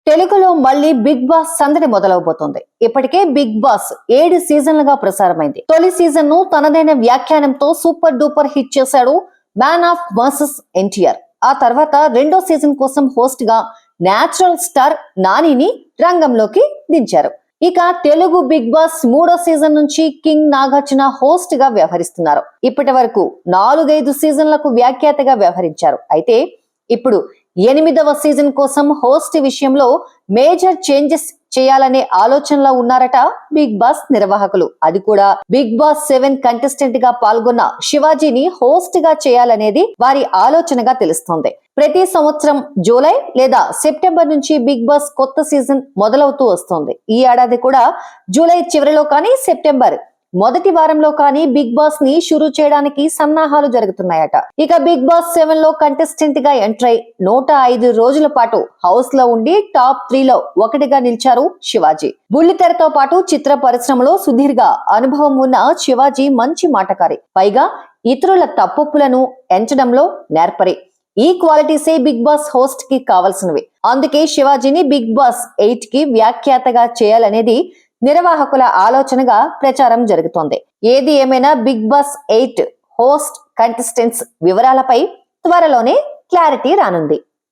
తెలుగులో మళ్ళీ big boss సందడి మొదలవబోతోంది. ఇప్పటికే బిగ్ బాస్ 7 సీజన్లుగా ప్రసారమైంది. తొలి సీజన్ ను తనదైన వ్యాఖ్యానంతో సూపర్ డూపర్ హిట్ చేశాడు మ్యాన్ ఆఫ్ వర్సెస్ ఎన్టీఆర్. ఆ తర్వాత రెండో సీజన్ కోసం హోస్ట్ గా నేచురల్ స్టార్ నానిని రంగంలోకి దించారు. ఇక తెలుగు బిగ్ బాస్ 3వ సీజన్ నుంచి కింగ్ నాగార్జున హోస్ట్ గా వ్యవహరిస్తున్నారు. ఇప్పటి వరకు 4-5 సీజన్లకు వ్యాఖ్యాతగా వ్యవహరించారు. అయితే ఇప్పుడు 8వ సీజన్ కోసం హోస్ట్ విషయంలో మేజర్ చేంజెస్ చేయాలనే ఆలోచనలో ఉన్నారట బిగ్ బాస్ నిర్వాహకులు. అది కూడా బిగ్ బాస్ 7 కంటెస్టెంట్ గా పాల్గొన్న శివాజీని హోస్ట్ గా చేయాలనేది వారి ఆలోచనగా తెలుస్తోంది. ప్రతి సంవత్సరం జూలై లేదా సెప్టెంబర్ నుంచి బిగ్ బాస్ కొత్త సీజన్ మొదలవుతూ వస్తోంది. ఈ ఏడాది కూడా జూలై చివరిలో కానీ సెప్టెంబర్ మొదటి వారంలో కానీ బిగ్ బాస్ ని షురూ చేయడానికి సన్నాహాలు జరుగుతున్నాయట. ఇక బిగ్ బాస్ 7 లో కంటెస్టెంట్ గా ఎంటర్ అయి 105 రోజుల పాటు హౌస్ లో ఉండి టాప్ 3 లో ఒకటిగా నిలిచారు శివాజీ. బుల్లితెరతో పాటు చిత్ర పరిశ్రమలో సుదీర్ఘ అనుభవం ఉన్న శివాజీ మంచి మాటకారి. పైగా ఇతరుల తప్పులను ఎంచడంలో నేర్పరి. ఈ క్వాలిటీసే బిగ్ బాస్ హోస్ట్ కి కావాల్సినవి. అందుకే శివాజీని బిగ్ బాస్ 8 కి వ్యాఖ్యాతగా చేయాలనేది నిర్వాహకుల ఆలోచనగా ప్రచారం జరుగుతోంది. ఏది ఏమైనా బిగ్ బాస్ 8 హోస్ట్ కంటెస్టెంట్స్ వివరాలపై త్వరలోనే క్లారిటీ రానుంది.